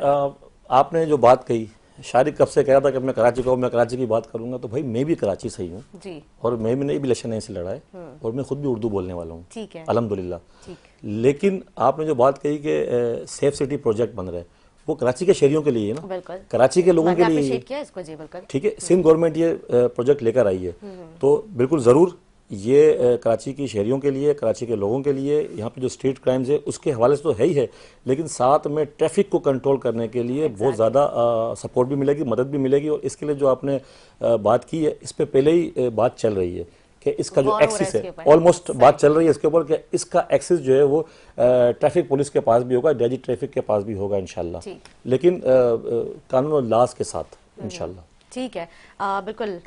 आपने जो बात कही, शारिक कब से कह रहा था कि मैं कराची का हूँ, मैं कराची की बात करूंगा, तो भाई मैं भी कराची से ही हूँ जी, और मैं भी इलेक्शन से लड़ा है, और मैं खुद भी उर्दू बोलने वाला हूँ, ठीक है, अल्हम्दुलिल्लाह। लेकिन आपने जो बात कही कि सेफ सिटी प्रोजेक्ट बन रहा है, वो कराची के शहरियों के लिए है ना, कराची के लोगों के लिए, ठीक है। सिंध गवर्नमेंट ये प्रोजेक्ट लेकर आई है, तो बिल्कुल ज़रूर ये कराची की शहरियों के लिए, कराची के लोगों के लिए, यहाँ पे जो स्ट्रीट क्राइम्स है उसके हवाले से तो है ही है, लेकिन साथ में ट्रैफिक को कंट्रोल करने के लिए बहुत ज़्यादा सपोर्ट भी मिलेगी, मदद भी मिलेगी। और इसके लिए जो आपने बात की है, इस पर पहले ही बात चल रही है कि इसका जो एक्सेस है, ऑलमोस्ट बात चल रही है इसके ऊपर कि इसका एक्सेस जो है वो ट्रैफिक पुलिस के पास भी होगा, DIG ट्रैफिक के पास भी होगा इंशाल्लाह, लेकिन कानून और लाज के साथ इंशाल्लाह। ठीक है, बिल्कुल।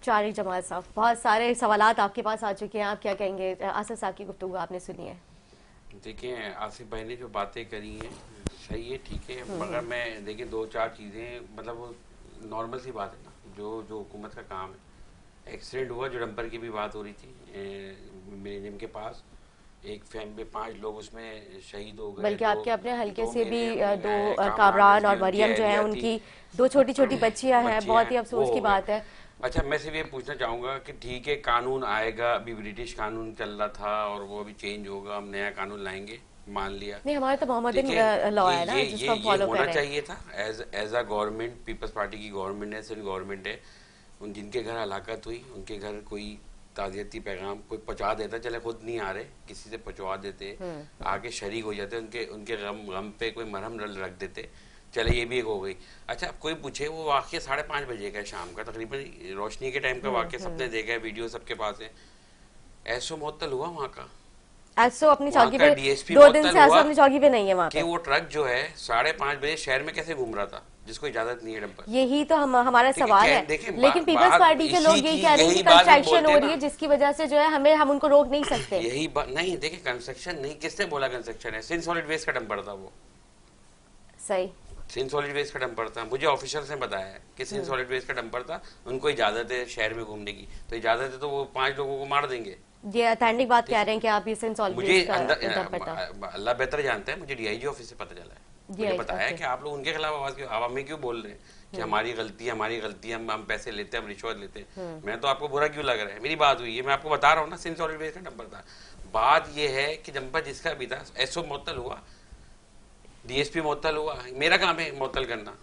शारिक जमाल साहब, बहुत सारे सवालात आपके पास आ चुके हैं, आप क्या कहेंगे? आसिफ साहब की गुफ्तगू आपने सुनी है। देखिए, आसिफ भाई ने जो बातें करी हैं सही है, ठीक है, मगर मैं देखिए 2-4 चीज़ें, मतलब वो नॉर्मल सी बात है ना, जो हुकूमत का काम है। एक्सीडेंट हुआ, जो डंपर की भी बात हो रही थी मिलेनियम के पास, एक फैमिली 5 लोग उसमें शहीद हो गए, बल्कि आपके अपने हल्के से भी 2 कामरान और मरियम जो है उनकी 2 छोटी बच्चियां हैं, बहुत ही अफसोस की बात है। अच्छा, मैं सिर्फ ये पूछना चाहूँगा कि ठीक है, कानून आएगा, अभी ब्रिटिश कानून चल रहा था और वो अभी चेंज होगा, हम नया कानून लाएंगे, मान लिया, नहीं हमारा तो मोहम्मदन लॉ है ना, जिसको हम फॉलो कर रहे हैं। होना चाहिए था as a government, Peoples Party की गवर्नमेंट है, सिंध गवर्नमेंट है, उन जिनके घर हलाकत हुई उनके घर कोई ताज़ियती पैगाम कोई पहुँचा देता, चले खुद नहीं आ रहे, किसी से पहुँचवा देते, आके शरीक हो जाते, उनके गम पे कोई मरहम रख देते, चले ये भी एक हो गई। अच्छा, अब कोई पूछे, वो वाक़या 5:30 बजे का शाम का, तकरीबन रोशनी के टाइम का वाक़या, सबने देखा है, वीडियो सबके पास है। एसओ मुअत्तल हुआ वहाँ का, एसओ अपनी चौकी पे 2 दिन से एसओ अपनी चौकी पे नहीं है वहाँ पे। वो ट्रक जो है 5:30 बजे शहर में कैसे घूम रहा था, जिसको इजाजत नहीं है डंपर? यही तो हमारा सवाल है, लेकिन पीपल्स पार्टी के लोग यही कह रहे हैं कि कंस्ट्रक्शन हो रही है, जिसकी वजह से जो है हम उनको रोक नहीं सकते। यही बात नहीं, देखिए कंस्ट्रक्शन नहीं, किसने बोला कंस्ट्रक्शन है? सिंध सॉलिड वेस्ट का डंपर था वो, सही, सिंध सॉलिड वेस्ट का डंपर था, मुझे ऑफिशियल ने बताया है कि सिंध सॉलिड वेस्ट का डंपर था, उनको इजाजत है शहर में घूमने की, तो इजाजत है तो वो 5 लोगों को मार देंगे। ये अथेंटिक बात कह रहे हैं कि आप ये सिंध सॉलिड वेस्ट का डंपर था। अल्लाह बेहतर जानता है, मुझे DIG ऑफिस से पता चला है। मुझे बताया कि आप लोग उनके खिलाफ आवाज में क्यों बोल रहे हैं कि हमारी गलती है, हम पैसे लेते हैं, हम रिश्वत लेते हैं। मैं तो आपको बुरा क्यों लग रहा है? मेरी बात हुई है, मैं आपको बता रहा हूँ ना, सिंध सॉलिड वेस्ट का नंबर था। बात ये है कि नंबर जिसका भी था, एसओ मुअत्तल हुआ, डीएसपी मुअत्तल हुआ, मेरा काम है मुअत्तल करना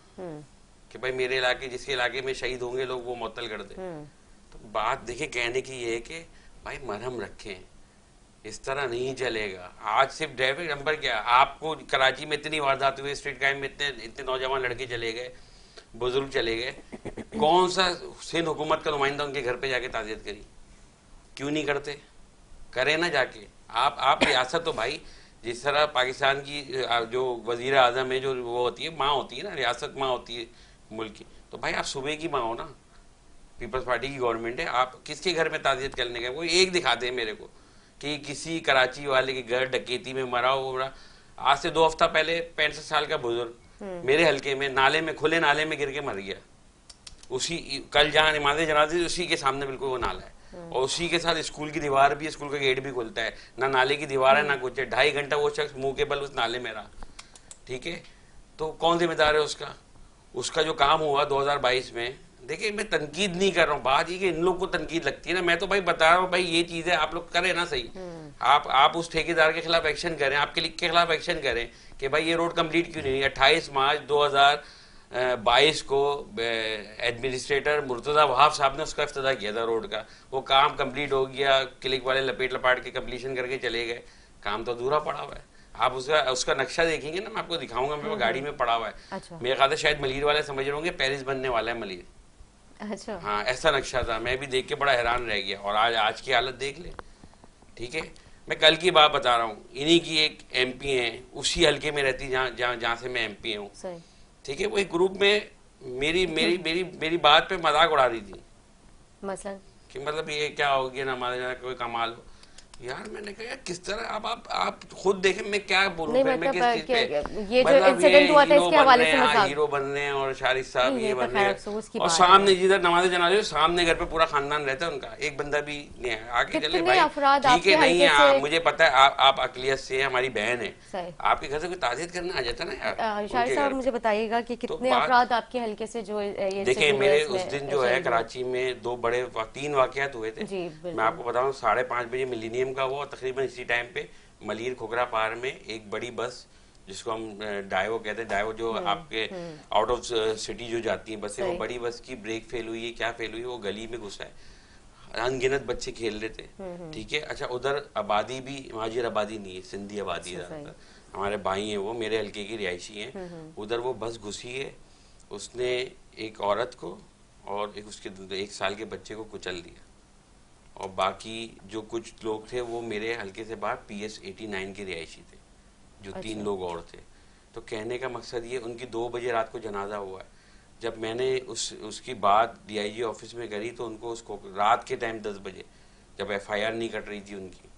कि भाई मेरे इलाके, जिसके इलाके में शहीद होंगे लोग, वो मुअत्तल कर दे। तो बात देखिए कहने की ये है कि भाई मरहम रखें, इस तरह नहीं चलेगा। आज सिर्फ ड्राइवर नंबर क्या, आपको कराची में इतनी वारदात हुई, स्ट्रीट क्राइम में इतने नौजवान लड़के चले गए, बुजुर्ग चले गए, कौन सा सिंध हुकूमत का नुमाइंदा उनके घर पे जाके ताज़ियत करी? क्यों नहीं करते? करें ना जाके। आप रियासत तो भाई, जिस तरह पाकिस्तान की जो वजीर आजम है, जो वो होती है, माँ होती है ना, रियासत माँ होती है मुल्क की, तो भाई आप सूबे की माँ हो ना, पीपल्स पार्टी की गवर्नमेंट है, आप किसके घर में ताज़ियत करने गए? कोई एक दिखाते हैं मेरे को कि किसी कराची वाले के घर डकैती में मरा हो। आज से 2 हफ्ता पहले 65 साल का बुजुर्ग मेरे हल्के में नाले में, खुले नाले में गिर के मर गया। उसी कल जहाँ नमाज़ जनाज़े, उसी के सामने बिल्कुल वो नाला है, और उसी के साथ स्कूल की दीवार भी, स्कूल का गेट भी खुलता है, ना नाले की दीवार है ना कुछ है। 2.5 घंटा वो शख्स मुंह के बल उस नाले में रहा। ठीक है, तो कौन जिम्मेदार है उसका? उसका जो काम हुआ 2022 में, देखिए मैं तनकीद नहीं कर रहा हूँ, बात ये कि इन लोग को तनकीद लगती है ना, मैं तो भाई बता रहा हूँ भाई ये चीज़ है, आप लोग करें ना सही। आप उस ठेकेदार के खिलाफ एक्शन करें, आपके लिख के खिलाफ एक्शन करें कि भाई ये रोड कंप्लीट क्यों नहीं। 28 मार्च 2022 को एडमिनिस्ट्रेटर मुर्तज़ा वहाब साहब ने उसका इफ्तिताह किया था रोड का, वो काम कंप्लीट हो गया, क्लिक वाले लपेट लपाट के कंप्लीशन करके चले गए, काम तो अधूरा पड़ा हुआ है। आप उसका नक्शा देखेंगे ना, मैं आपको दिखाऊंगा, मेरे गाड़ी में पड़ा हुआ है। अच्छा। मेरे ख्याल से शायद मलिर वाले समझ रहे होंगे पेरिस बनने वाला है मलिर। अच्छा। हाँ, ऐसा नक्शा था, मैं भी देख के बड़ा हैरान रह गया। और आज की हालत देख ले। ठीक है, मैं कल की बात बता रहा हूँ, इन्हीं की एक एमपी है, उसी हल्के में रहती जहाँ से मैं एमपी हूँ। ठीक है, वो एक ग्रुप में मेरी बात पे मजाक उड़ा रही थी, मसलन कि मतलब ये क्या हो गया ना, हमारे कोई कमाल हो। यार मैंने कहा यार किस तरह, अब आप खुद देखें, मैं क्या बोलूं, मैं मतलब किस चीज पे, ये जो इंसिडेंट हुआ था इसके हवाले से मजाक, हीरो बन रहे हैं और शारिक साहब ये बन रहे हैं, और बात सामने जिधर नमाज़ जनाज़े सामने घर पे पूरा खानदान रहता है उनका, एक बंदा भी नहीं है। आगे चले भाई, ठीक है, नहीं है, मुझे पता है आप अकलियत से, हमारी बहन है, आपके घर से कोई ताज़ियत करने आ जाता ना यार। शारिक साहब मुझे बताइएगा कि कितने अफराद आपके हल्के से जो ये, देखिए मेरे उस दिन जो है कराची में 3 वाकयात हुए थे। मैं आपको बताऊं, 5:30 बजे मिलीनियम का हुआ, तकरीबन इसी टाइम पे मलिर खोखरा पार में एक बड़ी बस, जिसको हम डाइवो कहते हैं, डाइवो जो आपके आउट ऑफ सिटी जो जाती है बसें, वो बड़ी बस की ब्रेक फेल हुई है, क्या फेल हुई है, वो गली में घुसा है, अनगिनत बच्चे खेल रहे थे। ठीक है, अच्छा उधर आबादी भी महाजिर आबादी नहीं है, सिंधी आबादी है, हमारे भाई हैं, वो मेरे हल्के की रिहायशी हैं। उधर वो बस घुसी है, उसने एक औरत को और उसके 1 साल के बच्चे को कुचल दिया, और बाकी जो कुछ लोग थे वो मेरे हल्के से बाहर PS 89 के रिहायशी थे, जो 3 लोग और थे। तो कहने का मकसद ये, उनकी 2 बजे रात को जनाजा हुआ है। जब मैंने उसकी बात DIG ऑफिस में करी, तो उनको उसको रात के टाइम 10 बजे जब FIR नहीं कट रही थी उनकी,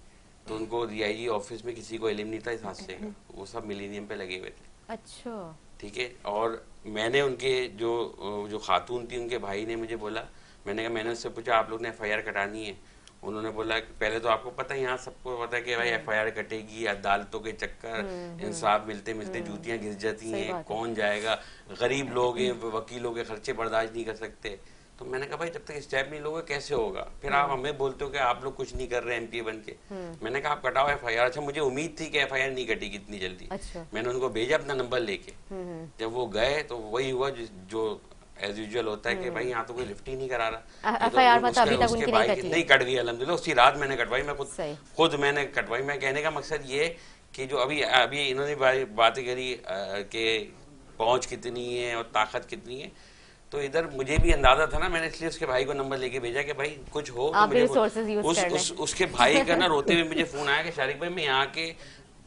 तो उनको DIG ऑफिस में किसी को इल्म नहीं था इस हादसे का, वो सब मिलीनियम पे लगे हुए थे। अच्छा, ठीक है, और मैंने उनके जो खातून थी, उनके भाई ने मुझे बोला, मैंने कहा, मैंने उससे पूछा आप लोग ने FIR कटानी है? उन्होंने बोला पहले तो आपको पता है, यहाँ सबको पता है कि भाई FIR कटेगी, अदालतों के चक्कर, इंसाफ मिलते मिलते जूतियाँ घिस जाती हैं, कौन जाएगा, गरीब लोग हैं, वकीलों के खर्चे बर्दाश्त नहीं कर सकते। तो मैंने कहा भाई जब तक स्टेप नहीं लोगे कैसे होगा? फिर आप हमें बोलते हो कि आप लोग कुछ नहीं कर रहे MP बन के। मैंने कहा आप कटाओ FIR। अच्छा, मुझे उम्मीद थी कि FIR नहीं कटेगी इतनी जल्दी। मैंने उनको भेजा अपना नंबर लेके, जब वो गए तो वही हुआ जो एज यूजुअल होता है कि भाई यहाँ तो कोई लिफ्ट ही नहीं करा रहा, FIR मतलब अभी तक उनकी नहीं कट गई, अल्हम्दुलिल्लाह उसी रात मैंने कटवाई, मैं खुद मैंने कटवाई। मैं कहने का मकसद ये कि जो अभी इन्होंने बातें करी कि पहुँच कितनी है और ताकत कितनी है, तो इधर मुझे भी अंदाजा था ना, मैंने इसलिए उसके भाई को नंबर लेके भेजा कि भाई कुछ हो तो मुझे उसके भाई का ना रोते हुए मुझे फोन आया कि शारिक भाई मैं यहाँ के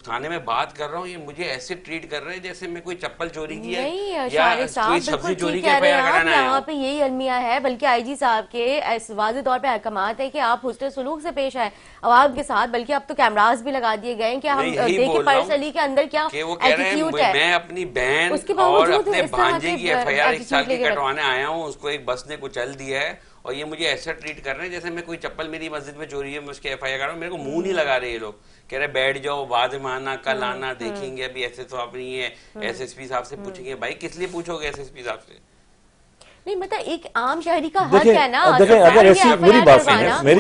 थाने में बात कर रहा हूँ, ये मुझे ऐसे ट्रीट कर रहे हैं जैसे मैं कोई चप्पल चोरी की है या कोई सब्जी चोरी की FIR कराना है। यहाँ पे यही अलमिया है, बल्कि IG साहब के वाज़े तौर पे अहकामात है कि आप हुस्न सलूक से पेश आए अवाम के साथ, बल्कि अब तो कैमरास भी लगा दिए गए हैं कि हम देखें पर्स अली के अंदर क्या एटीट्यूड है। मैं अपनी बहन और अपने भांजे की FIR 1 साल की कटवाने आया हूँ, उसको एक बस ने कुचल दिया है और ये मुझे ऐसा ट्रीट कर रहे हैं जैसे मैं कोई चप्पल मेरी मस्जिद में चोरी है मैं उसके एफआईआर कर रहा हूँ, मेरे को मुंह नहीं लगा रहे ये लोग, कह रहे बैठ जाओ बाद में आना, कल आना, देखेंगे, अभी ऐसे तो आप नहीं है, एसएसपी साहब से पूछेंगे। भाई किस लिए पूछोगे एसएसपी साहब से? नहीं मतलब एक आम शहरी का हक है ना। देखें अगर ऐसी मेरी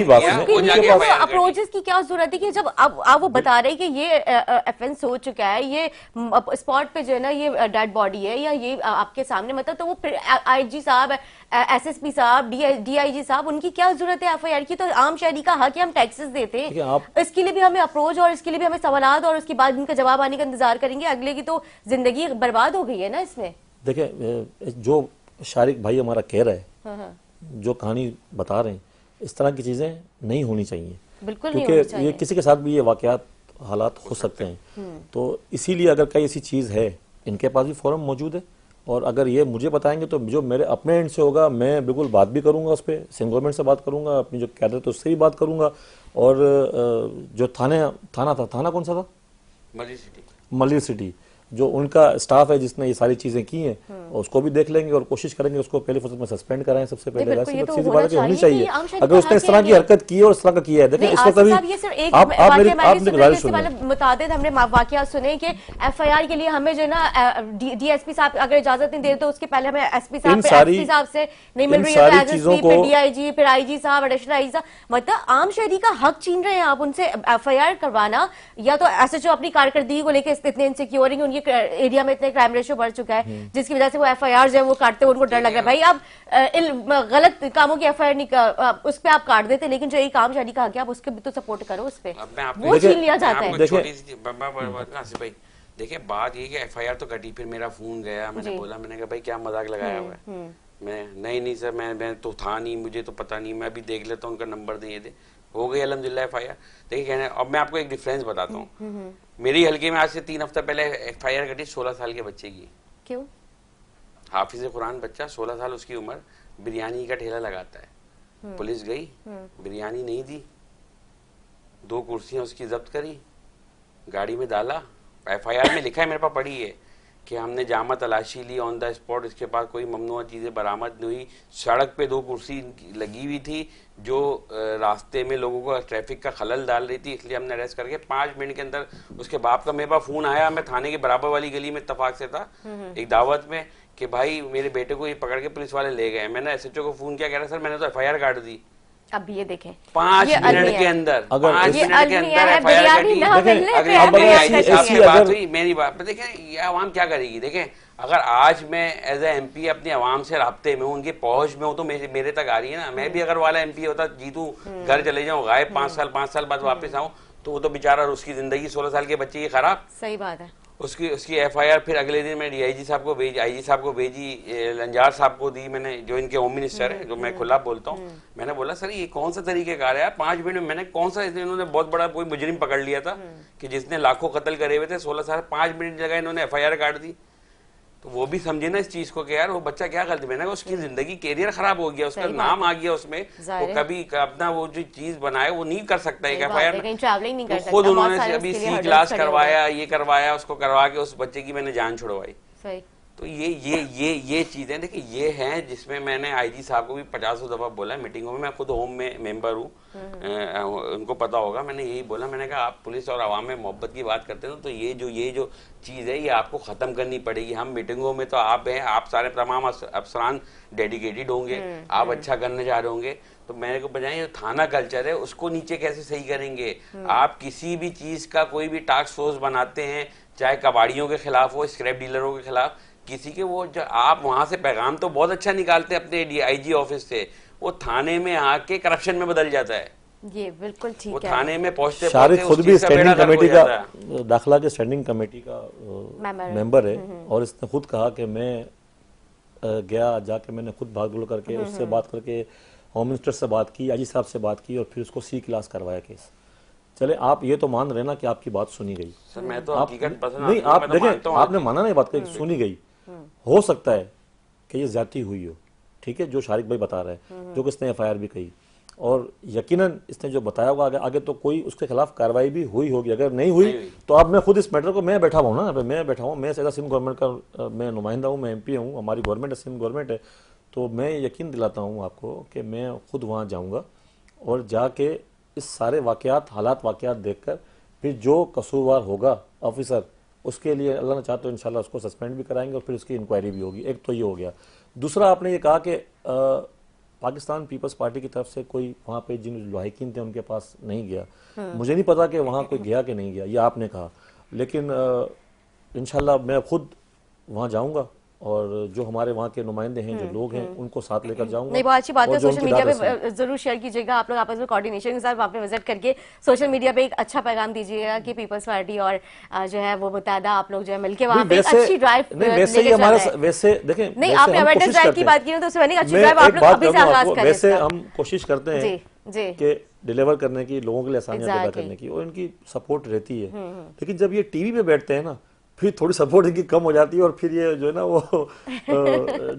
बात सुनिए, अप्रोचेस की क्या जरूरत है कि जब अब वो बता रहे कि ये ऑफेंस हो चुका है, ये स्पॉट पे जो है ना ये डेड बॉडी है या ये आपके सामने, मतलब तो वो आईजी साहब, एसएसपी साहब, डीआईजी साहब, उनकी क्या जरूरत है एफआईआर की? तो आम शहरी का हक है, हम टैक्सेस देते हैं, इसके लिए भी हमें अप्रोच और इसके लिए भी हमें सवालात और उसके बाद इनका जवाब आने का इंतजार करेंगे। अगले की तो जिंदगी बर्बाद हो गई है ना इसमें। देखिए जो शारिक भाई हमारा कह रहा है, जो कहानी बता रहे हैं, इस तरह की चीजें नहीं होनी चाहिए, बिल्कुल क्योंकि नहीं होनी चाहिए। ये किसी के साथ भी ये वाकयात हालात हो सकते हैं। तो इसीलिए अगर कहीं ऐसी चीज है, इनके पास भी फोरम मौजूद है, और अगर ये मुझे बताएंगे तो जो मेरे अपने एंड से होगा मैं बिल्कुल बात भी करूंगा उस पर, सिंध गवर्नमेंट से बात करूंगा, अपनी जो कैडर उससे भी बात करूंगा, और जो थाना कौन सा था, मलिर सिटी, जो उनका स्टाफ है जिसने ये सारी चीजें की हैं, उसको भी देख लेंगे और कोशिश करेंगे उसको पहले फुर्सत में सस्पेंड कराएं सबसे पहले। तो सीधी बात है, होनी चाहिए। अगर उसने इस तरह की हरकत की और इस तरह का किया है, देखिए इसको कभी मुताबिक हमने वाकया सुने कि एफआईआर के लिए हमें जो ना डीएसपी साहब अगर इजाजत नहीं दे तो उसके पहले हमें एसपी साहब से नहीं मिल रही है, फिर डीआईजी, फिर आईजी साहब, एडिशनल आईजी साहब, मतलब आम शहरी का हक छीन रहे हैं आप उनसे एफआईआर करवाना। या तो एसएचओ अपनी कारकर्दगी को लेकर इतने इनसिक्योर हैं, उनकी एरिया में इतने क्राइम रेशियो बढ़ चुका है जिसकी वजह से वो एफआईआर जो है वो काटते हुए उनको डर लग रहा है। भाई आप गलत कामों की एफआईआर नहीं उस पर आप काट देते, लेकिन जो एक आम शहरी का हक है आप उसके भी तो सपोर्ट करो, उस पर वो छीन लिया जाता है। देखिए बात ये कि एफआईआर तो कटी, फिर मेरा फोन गया, मैंने बोला, मैंने कहा भाई क्या मजाक लगाया हुआ है, मैं नहीं सर मैं तो था नहीं, मुझे तो पता नहीं, मैं अभी देख लेता हूँ, उनका नंबर दे दे, हो गई अल्हम्दुलिल्लाह एफआईआर। देखिए कहने, अब मैं आपको एक डिफरेंस बताता हूँ, मेरी हल्के में आज से 3 हफ्ता पहले एफआईआर कटी 16 साल के बच्चे की। क्यों? हाफिज कुरान बच्चा, 16 साल उसकी उम्र, बिरयानी का ठेला लगाता है, पुलिस गई, बिरयानी नहीं दी, 2 कुर्सियां उसकी जब्त करी, गाड़ी में डाला, एफआईआर में लिखा है, मेरे पास पढ़ी है कि हमने जामा तलाशी ली ऑन द स्पॉट, इसके पास कोई ममनुआ चीज़ें बरामद नहीं हुई, सड़क पे 2 कुर्सी लगी हुई थी जो रास्ते में लोगों को ट्रैफिक का खलल डाल रही थी, इसलिए हमने अरेस्ट करके 5 मिनट के अंदर उसके बाप का मेरे पास फोन आया, मैं थाने के बराबर वाली गली में इत्तफाक से था एक दावत में, कि भाई मेरे बेटे को ये पकड़ के पुलिस वाले ले गए। मैंने एसएचओ को फोन किया, कह रहा सर मैंने तो एफआईआर काट दी। अब ये देखें 5 मिनट के अंदर, अगर 5 मिनट के अंदर एफआईआर काटी। मेरी बात देखें, ये आवाम क्या करेगी? देखें अगर आज मैं एज ए एमपी अपनी आवाम से राब्ते में हूँ, उनकी पहुंच में हूँ, तो मेरे तक आ रही है ना। मैं भी अगर वाला एमपी होता, जीतूं, घर चले जाऊँ, गायब 5 साल बाद वापस आऊँ, तो वो तो बेचारा उसकी जिंदगी 16 साल के बच्चे की खराब। सही बात है। उसकी एफआईआर फिर अगले दिन मैं डीआईजी साहब को भेजी, आईजी साहब को भेजी, लंजार साहब को दी मैंने, जो इनके होम मिनिस्टर है, जो मैं खुला बोलता हूँ। मैंने बोला सर ये कौन सा तरीकेकार है यार, 5 मिनट में मैंने कौन सा, इन्होंने बहुत बड़ा कोई मुजरिम पकड़ लिया था कि जिसने लाखों कत्ल करे हुए थे, 16 साल 5 मिनट जगह इन्होंने एफआईआर काट दी। तो वो भी समझे ना इस चीज को कि यार वो बच्चा क्या गलती, मैंने उसकी जिंदगी कैरियर खराब हो गया, उसका नाम आ गया उसमें, वो कभी अपना वो जो चीज बनाए वो नहीं कर सकता है एफआईआर में, तो खुद उन्होंने अभी सी क्लास करवाया, ये करवाया, उसको करवा के उस बच्चे की मैंने जान छुड़वाई। तो ये चीजें देखिए ये हैं जिसमें मैंने आईजी साहब को भी 50 दफा बोला मीटिंगों में, मैं खुद होम में मेंबर हूँ, उनको पता होगा, मैंने यही बोला, मैंने कहा आप पुलिस और आवाम में मोहब्बत की बात करते हैं तो ये जो चीज़ है ये आपको ख़त्म करनी पड़ेगी। हम मीटिंगों में तो आप हैं, आप सारे तमाम अफसरान डेडिकेटेड होंगे, आप अच्छा करने जा रहे होंगे, तो मेरे को बजाय थाना कल्चर है उसको नीचे कैसे सही करेंगे। आप किसी भी चीज़ का कोई भी टास्क फोर्स बनाते हैं, चाहे कबाड़ियों के खिलाफ हो, स्क्रैप डीलरों के खिलाफ, किसी के वो जो आप वहां से पैगाम तो बहुत अच्छा निकालते हैं अपने डीआईजी ऑफिस से, वो थाने में आके करप्शन में बदल जाता है। ये बिल्कुल ठीक है, वो थाने में पहुंचते शारिक खुद भी स्टैंडिंग कमेटी का, दाखिला के स्टैंडिंग कमेटी का मेंबर है, और इसने खुद कहा कि मैं गया, जाके मैंने खुद भाग दौड़ करके उससे बात करके होम मिनिस्टर से बात की, आईजी साहब से बात की, और फिर उसको सी क्लास करवाया केस। चले आप ये तो मान रहे ना कि आपकी बात सुनी गई, सर मैं तो हकीकत पसंद नहीं, आप देखें आपने माना नहीं बात की, सुनी गई, हो सकता है कि ये ज्यादती हुई हो, ठीक है, जो शारिक भाई बता रहे हैं, जो कि इसने एफआईआर भी कही, और यकीनन इसने जो बताया होगा आगे तो कोई उसके खिलाफ कार्रवाई भी हुई होगी। अगर नहीं हुई तो अब मैं खुद इस मैटर को, मैं बैठा हूँ ना, मैं बैठा हूँ, मैं सीधा सिंध गवर्नमेंट का मैं नुमाइंदा हूँ, मैं एमपी हूँ, हमारी गवर्नमेंट है, सिंध गवर्नमेंट है, तो मैं यकीन दिलाता हूँ आपको कि मैं खुद वहाँ जाऊँगा और जाके इस सारे वाक़यात वाक़यात देखकर फिर जो कसूरवार होगा ऑफिसर, उसके लिए अल्लाह ने चाहा तो इंशाल्लाह उसको सस्पेंड भी कराएंगे और फिर उसकी इंक्वायरी भी होगी। एक तो ये हो गया। दूसरा, आपने ये कहा कि पाकिस्तान पीपल्स पार्टी की तरफ से कोई वहाँ पे जिन लवाहिकीन थे उनके पास नहीं गया। मुझे नहीं पता कि वहाँ कोई गया कि नहीं गया, ये आपने कहा, लेकिन इंशाल्लाह मैं खुद वहाँ जाऊँगा और जो हमारे वहाँ के नुमाइंदे हैं, जो लोग हैं, उनको साथ लेकर जाऊंगा। नहीं, बहुत अच्छी बात है। और जो सोशल उनकी मीडिया दाद पे जरूर शेयर कीजिएगा आप लोग आपस में कोऑर्डिनेशन के साथ वहाँ पे विजिट करके सोशल मीडिया पे एक अच्छा पैगाम दीजिएगा कि पीपल्स पार्टी और जो है वो मुत्तहदा आप लोग जो है मिलके वहाँ पे एक अच्छी ड्राइव वैसे ही हमारे वैसे देखें, नहीं, आपने अवेयरनेस ड्राइव की बात की तो उससे मैंने अच्छी ड्राइव आप लोग अभी से आगाज करें। वैसे हम कोशिश करते हैं जी कि डिलीवर करने की, लोगों के लिए आसानियां पैदा करने की, और इनकी सपोर्ट रहती है। लेकिन जब ये टीवी पे बैठते हैं ना, फिर थोड़ी सपोर्ट इनकी कम हो जाती है और फिर ये जो है ना वो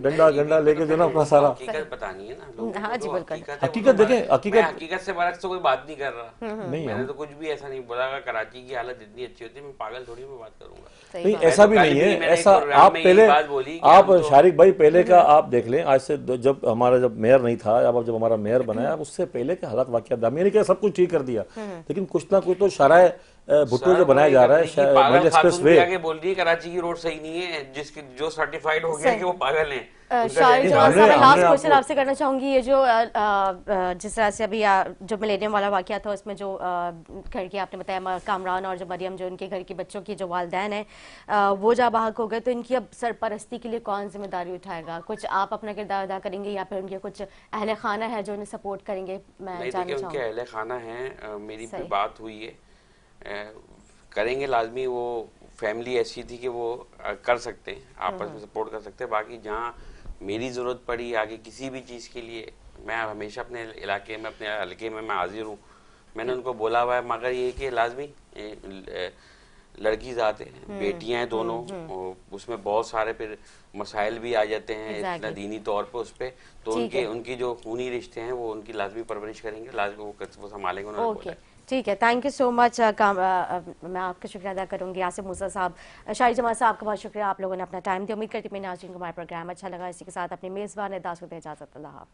डंडा गंडा लेके जो है ना अपना सारा हकीकत बतानी है ना लोगों को। हाँ जी, बिल्कुल। हकीकत देखें, हकीकत से बरक से कोई बात नहीं कर रहा। नहीं, मैंने तो कुछ भी ऐसा नहीं बोला कि कराची की हालत इतनी अच्छी होती है, मैं पागल थोड़ी मैं बात करूंगा। नहीं, ऐसा भी नहीं है। ऐसा आप पहले, आप शारिक भाई पहले का आप देख लें, आज से जब मेयर नहीं था, अब जब हमारा मेयर बनाया, उससे पहले के हालात वाकई मैंने क्या सब कुछ ठीक कर दिया, लेकिन कुछ ना कुछ तो शराय भुट्टो जो बनाया जा रहा है एक्सप्रेस वे, बोल रही है कराची की रोड सही नहीं है, जिसकी जो सर्टिफाइड हो गया कि वो पागल है। लास्ट क्वेश्चन आपसे करना चाहूंगी, ये जो जिस तरह से अभी जो मिलेनियम वाला वाकया था उसमें जो घर के आपने बताया कामरान और जो मरियम जो उनके घर के बच्चों की जो वालिदैन है वो जा बाहक हो गए, तो इनकी अब सरपरस्ती के लिए कौन जिम्मेदारी उठाएगा? कुछ आप अपना किरदार अदा करेंगे या फिर उनके कुछ अहले खाना है जो उन्हें सपोर्ट करेंगे? मैं जानना चाहूँगी। उनके अहले खाना है, मेरी बात हुई है, करेंगे लाजमी। वो फैमिली ऐसी थी कि वो कर सकते हैं, आपस में सपोर्ट कर सकते हैं। बाकी जहाँ मेरी ज़रूरत पड़ी आगे किसी भी चीज़ के लिए, मैं हमेशा अपने इलाके में, अपने हल्के में मैं हाजिर हूँ। मैंने उनको बोला हुआ है, मगर ये कि लाजमी लड़की ज़ात है, बेटियाँ हैं दोनों, उसमें बहुत सारे फिर मसाइल भी आ जाते हैं इतना दीनी तौर पे उस पर, तो उनकी जो खूनी रिश्ते हैं वो उनकी लाजमी परवरिश करेंगे, लाजमी वो संभालेंगे, उन्होंने बोला है। ठीक है, थैंक यू सो मच। मैं आपका शुक्रिया अदा करूंगी। आसिफ मूसा साहब, शाहिद जमाल साहब, आपका बहुत शुक्रिया, आप लोगों ने अपना टाइम दिया। उम्मीद करती हूँ नाज़रीन को हमारा प्रोग्राम अच्छा लगा। इसी के साथ अपने मेज़बान इदास को इजाज़त, अल्लाह हाफ़िज़।